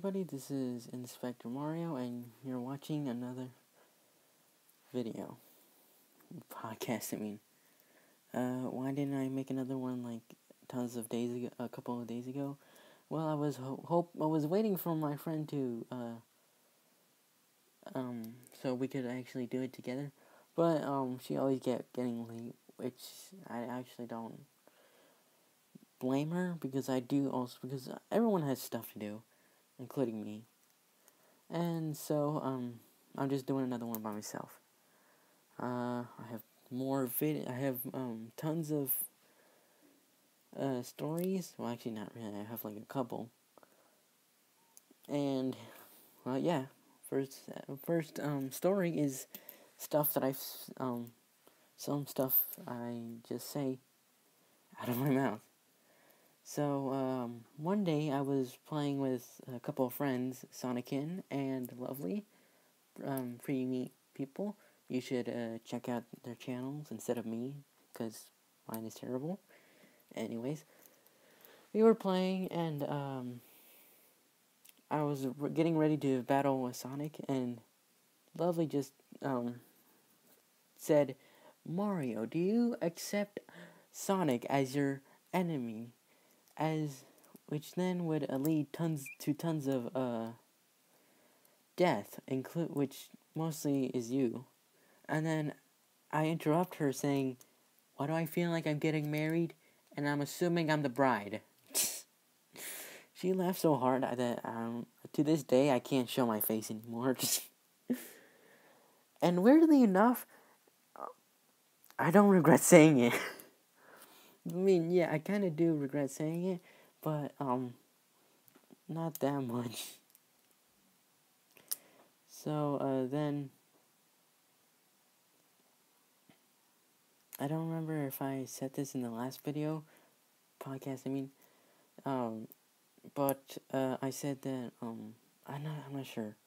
everybody, this is Inspector Mario, and you're watching another video. Podcast, I mean. Why didn't I make another one like tons of days ago, a couple of days ago? Well, I was waiting for my friend to, so we could actually do it together. But, she always kept getting late, which I actually don't blame her, because because everyone has stuff to do, including me. And so, I'm just doing another one by myself. I have I have, tons of, stories. Well, actually, not really. I have, like, a couple. And, well, yeah. First, story is stuff that some stuff I just say out of my mouth. So, one day I was playing with a couple of friends, Sonicin and Lovely, pretty neat people. You should check out their channels instead of me, because mine is terrible. Anyways, we were playing, and I was getting ready to battle with Sonic, and Lovely just said, "Mario, do you accept Sonic as your enemy?" Which then would lead to tons of death, which mostly is you. And then I interrupt her saying, "Why do I feel like I'm getting married? And I'm assuming I'm the bride." She laughed so hard that to this day I can't show my face anymore. And weirdly enough, I don't regret saying it. I mean, yeah, I kind of do regret saying it, but not that much. So then I don't remember if I said this in the last podcast. I mean, but I said that I'm not sure,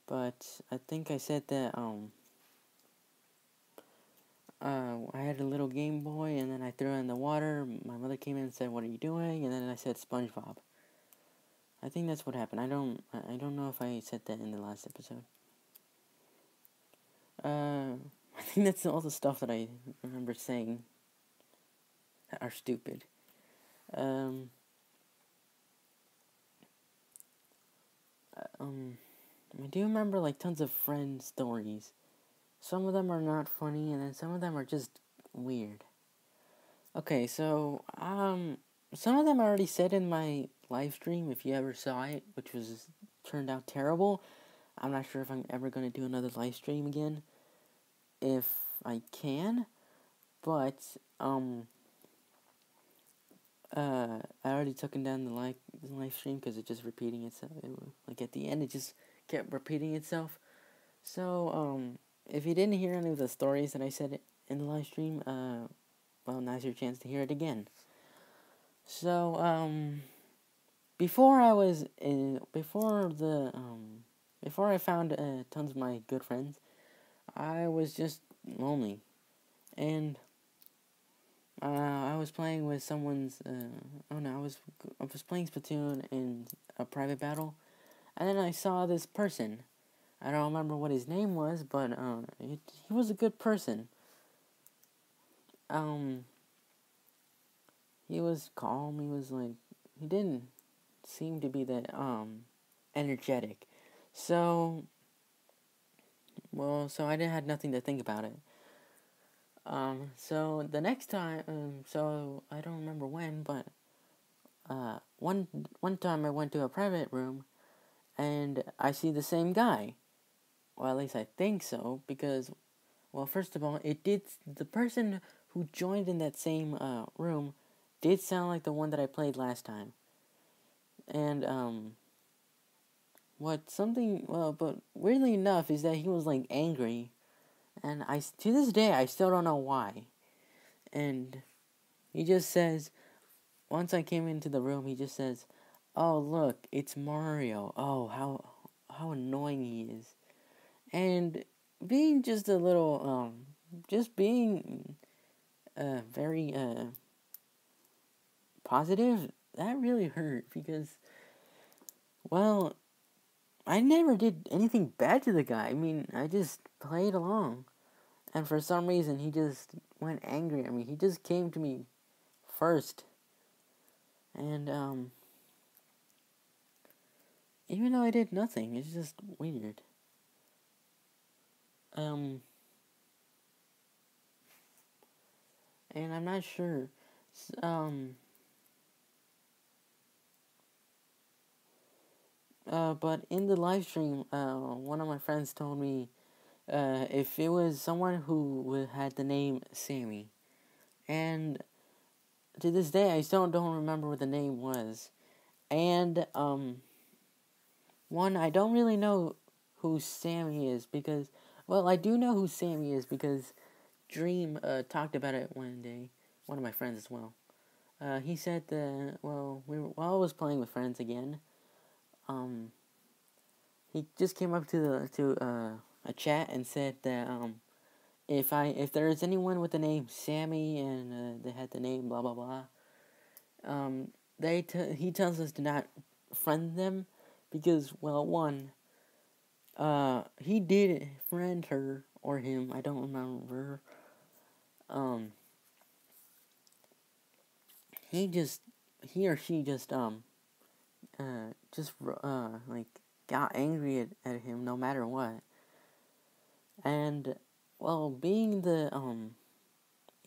but I think I said that I had a little Game Boy, and then I threw it in the water. My mother came in and said, "What are you doing?" And then I said SpongeBob. I think that's what happened. I don't know if I said that in the last episode. I think that's all the stuff that I remember saying that are stupid. I do remember, like, tons of friend stories. Some of them are not funny, and then some of them are just weird. Okay, so, some of them I already said in my live stream, if you ever saw it, which turned out terrible. I'm not sure if I'm ever going to do another live stream again, if I can, but, I already took down the live stream, because it just repeating itself. Like, at the end, it just kept repeating itself. So, if you didn't hear any of the stories that I said in the live stream, well, now's your chance to hear it again. So, before I found tons of my good friends, I was just lonely, and I was playing with someone's. I was playing Splatoon in a private battle, and then I saw this person. I don't remember what his name was, but he was a good person. He was calm. He didn't seem to be that energetic. So I had nothing to think about it. So the next time, so I don't remember when, but one time I went to a private room, and I see the same guy. Well, at least I think so, because, well, first of all, the person who joined in that same room did sound like the one that I played last time. And but weirdly enough is that he was, like, angry, and to this day I still don't know why. And he just says, once I came into the room, he just says, "Oh, look, it's Mario. Oh, how annoying he is." And being just a little, just being very positive, that really hurt, because well, I never did anything bad to the guy. I mean, I just played along. And for some reason, he just went angry at me. He just came to me first. And, even though I did nothing, it's just weird. And I'm not sure. But in the live stream, one of my friends told me, if it was someone who had the name Sammy. And to this day, I still don't remember what the name was. And, one, I don't really know who Sammy is because, well, I do know who Sammy is because Dream talked about it one day. One of my friends as well. He said that, well, while I was playing with friends again, he just came up to a chat and said that if there is anyone with the name Sammy and they had the name blah blah blah, he tells us to not friend them because, well, one, he did friend her or him, I don't remember. He or she just like got angry at him no matter what. And, well, being the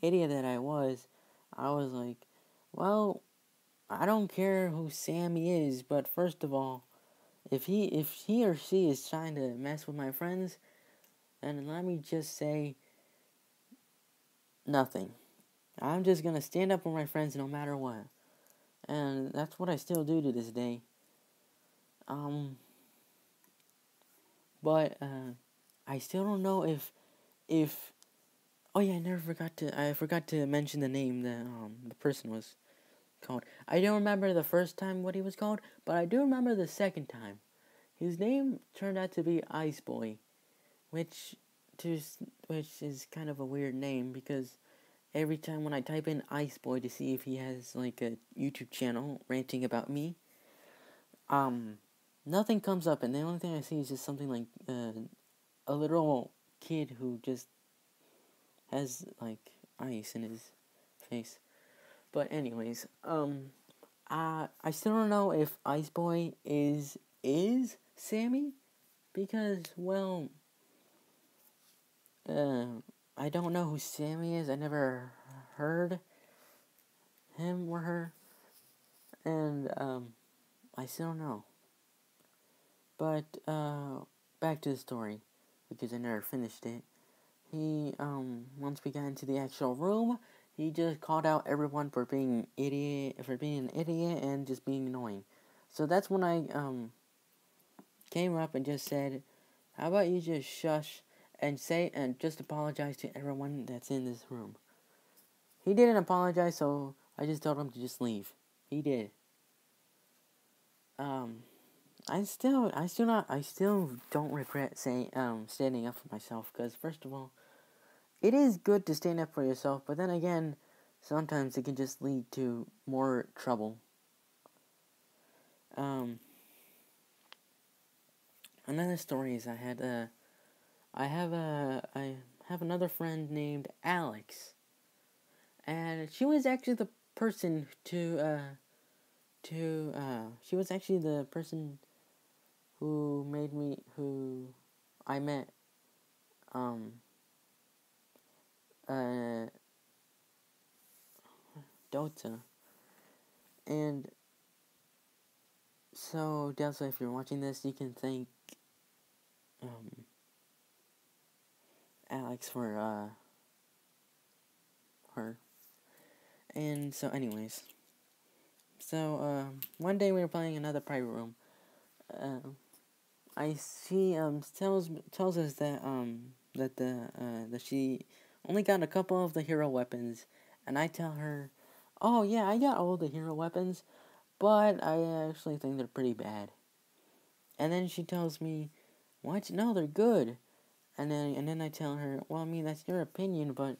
idiot that I was like, well, I don't care who Sammy is, but first of all, if he or she is trying to mess with my friends, then let me just say nothing. I'm just gonna stand up for my friends no matter what. And that's what I still do to this day. But I still don't know if oh yeah, I forgot to mention the name that the person was called. I don't remember the first time what he was called, but I do remember the second time. His name turned out to be Ice Boy, which is kind of a weird name because every time when I type in Ice Boy to see if he has like a YouTube channel ranting about me, nothing comes up, and the only thing I see is just something like a literal kid who just has like ice in his face. But anyways, I still don't know if Ice Boy is Sammy because, well, I don't know who Sammy is. I never heard him or her, and I still don't know. But back to the story because I never finished it. He once we got into the actual room, he just called out everyone for being an idiot and just being annoying. So that's when I came up and just said, "How about you just shush and just apologize to everyone that's in this room?" He didn't apologize, so I just told him to just leave. He did. I still don't regret standing up for myself because, first of all, it is good to stand up for yourself, but then again, sometimes it can just lead to more trouble. Another story is I have another friend named Alex, and she was actually the person she was actually the person who I met, Dota. And so, Delta, if you're watching this, you can thank Alex for her. And so, anyways, one day we were playing another private room. She tells us that she only got a couple of the hero weapons, and I tell her, "Oh yeah, I got all the hero weapons, but I actually think they're pretty bad." And then she tells me, "What? No, they're good." And then I tell her, "Well, I mean that's your opinion, but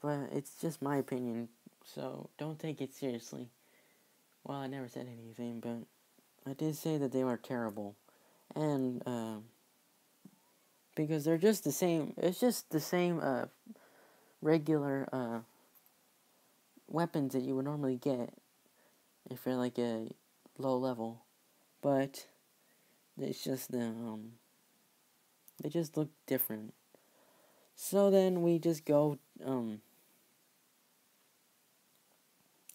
it's just my opinion, so don't take it seriously." Well, I never said anything, but I did say that they were terrible, and because they're just the same. It's just the same regular weapons that you would normally get if you're like a low level, but it's just they just look different. So then we just go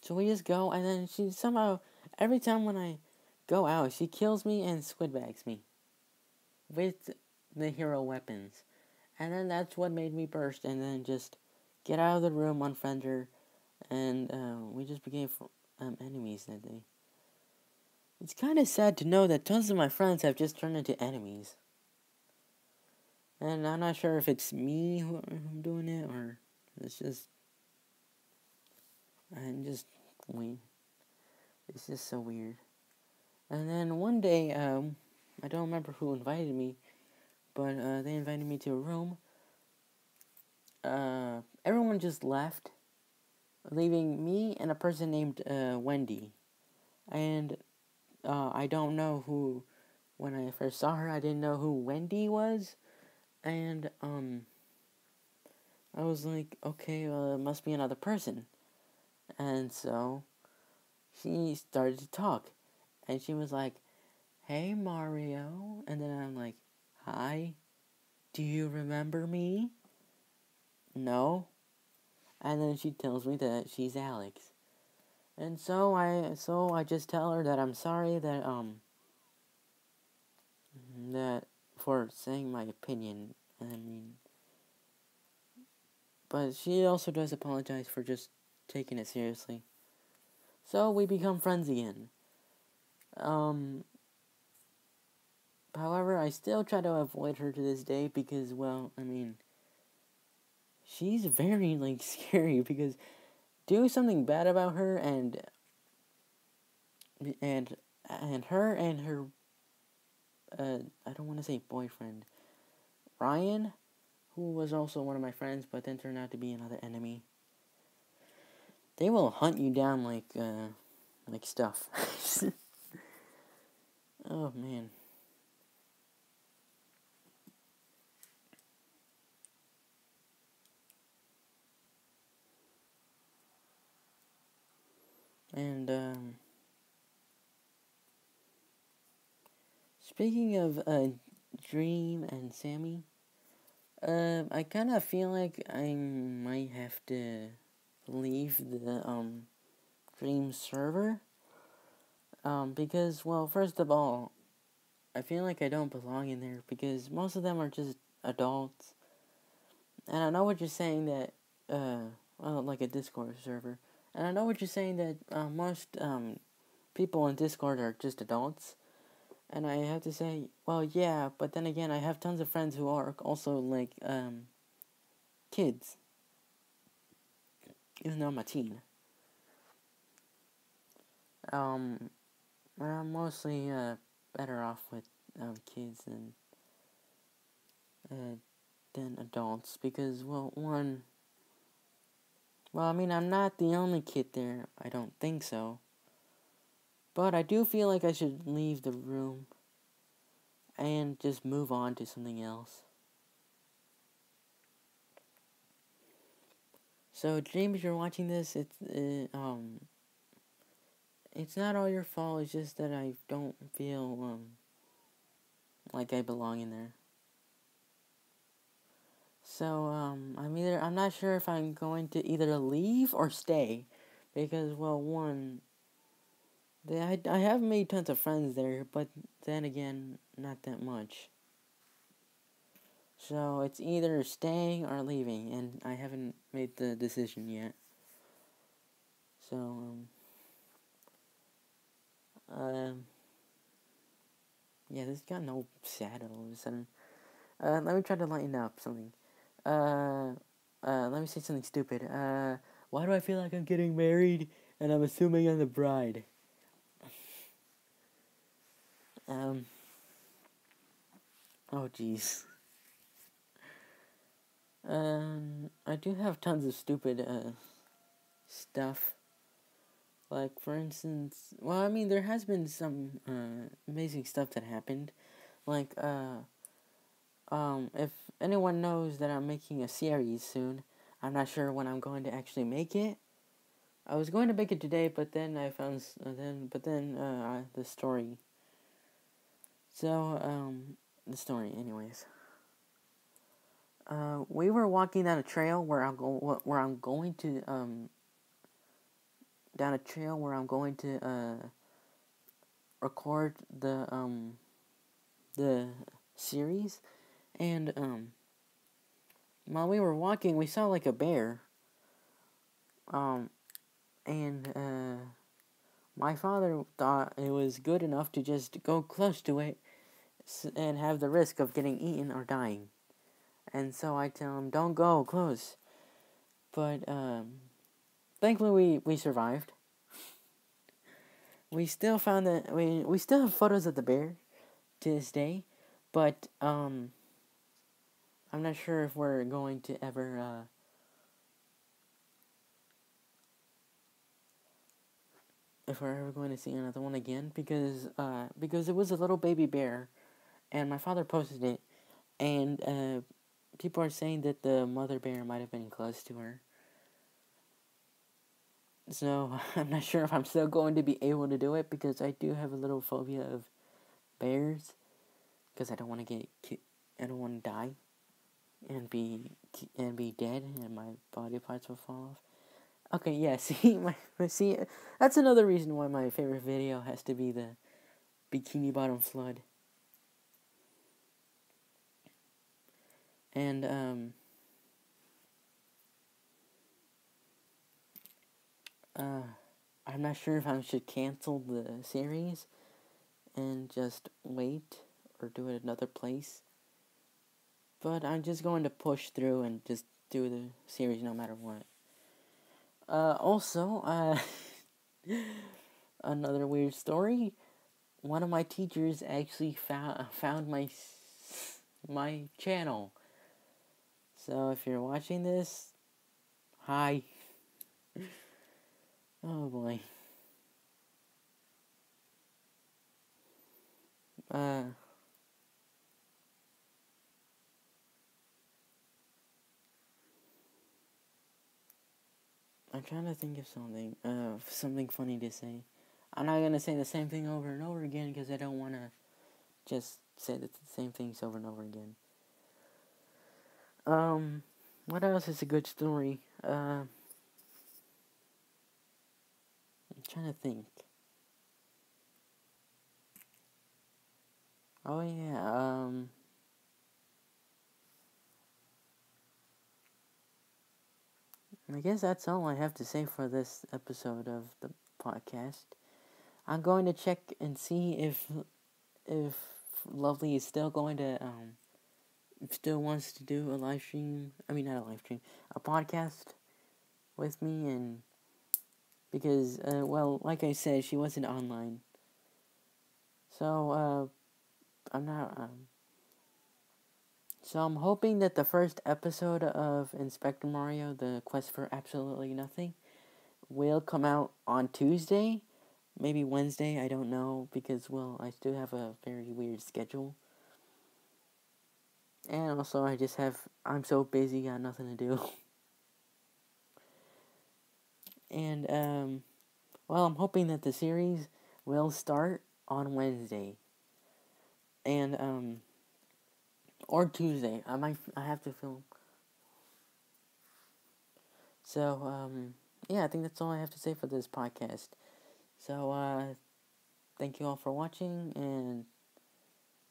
so we just go, and then she somehow every time when I go out, she kills me and squidbags me with the hero weapons. And then that's what made me burst, and then just get out of the room, unfriend her, and we just became enemies that day. It's kind of sad to know that tons of my friends have just turned into enemies. And I'm not sure if it's me who's doing it, or it's just... I'm just... weird. It's just so weird. And then one day, I don't remember who invited me, but they invited me to a room. Everyone just left, leaving me and a person named Wendy. And I don't know who... When I first saw her, I didn't know who Wendy was. And I was like, okay, well, it must be another person. And so she started to talk. And she was like, hey, Mario. And then I'm like, hi, do you remember me? No. And then she tells me that she's Alex. And so I just tell her that I'm sorry that for saying my opinion. I mean, but she also does apologize for just taking it seriously. So we become friends again. However, I still try to avoid her to this day because, well, I mean, she's very, like, scary because do something bad about her and her and her, I don't want to say boyfriend, Ryan, who was also one of my friends, but then turned out to be another enemy. They will hunt you down like stuff. Oh, man. And, speaking of, Dream and Sammy, I kind of feel like I might have to leave the, Dream server. Because, well, first of all, I feel like I don't belong in there because most of them are just adults. And I know what you're saying that, well, like a Discord server. And I know what you're saying that, most, people in Discord are just adults. And I have to say, well, yeah, but then again, I have tons of friends who are also, like, kids. Even though I'm a teen. I'm mostly, better off with, kids than adults. Because, well, I mean, I'm not the only kid there. I don't think so. But I do feel like I should leave the room and just move on to something else. So, James, if you're watching this, it's not all your fault. It's just that I don't feel like I belong in there. So, I'm not sure if I'm going to either leave or stay, because, well, I have made tons of friends there, but then again, not that much. So it's either staying or leaving, and I haven't made the decision yet. So, yeah, this got no sad all of a sudden. Let me try to lighten up something. Let me say something stupid. Why do I feel like I'm getting married and I'm assuming I'm the bride? Oh jeez. I do have tons of stupid, stuff Like, for instance, well, I mean, there has been some amazing stuff that happened. Like, if anyone knows that I'm making a series soon, I'm not sure when I'm going to actually make it. I was going to make it today, but then I found the story. So, the story, anyways. We were walking down a trail where I'm going to down a trail where I'm going to record the series, and while we were walking, we saw like a bear, um, and my father thought it was good enough to just go close to it and have the risk of getting eaten or dying, and so I tell him, "Don't go close," but thankfully we survived. We still found that we still have photos of the bear to this day, but I'm not sure if we're going to ever if we're ever going to see another one again, because it was a little baby bear, and my father posted it, and people are saying that the mother bear might have been close to her. So I'm not sure if I'm still going to be able to do it, because I do have a little phobia of bears, because I don't want to die and be dead, and my body parts will fall off. Okay, yeah. See, that's another reason why my favorite video has to be the Bikini Bottom flood. And I'm not sure if I should cancel the series and just wait or do it another place. But I'm just going to push through and just do the series no matter what. Also, another weird story. One of my teachers actually found my channel. So if you're watching this, hi. Oh boy. I'm trying to think of something funny to say. I'm not gonna say the same thing over and over again, because I don't want to just say the same things over and over again. What else is a good story? I'm trying to think. Oh yeah, I guess that's all I have to say for this episode of the podcast. I'm going to check and see if Lovely is still going to still wants to do a live stream. I mean, not a live stream, a podcast with me, and because well, like I said, she wasn't online, so I'm not. So I'm hoping that the first episode of Inspector Mario: The Quest for Absolutely Nothing will come out on Tuesday, maybe Wednesday. I don't know, because well, I still have a very weird schedule. And also, I'm so busy, got nothing to do. And, well, I'm hoping that the series will start on Wednesday. And, or Tuesday. I have to film. So, yeah, I think that's all I have to say for this podcast. So, thank you all for watching, and,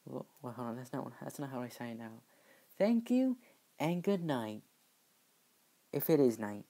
well, hold on, that's not how I sign out. Thank you, and good night. If it is night.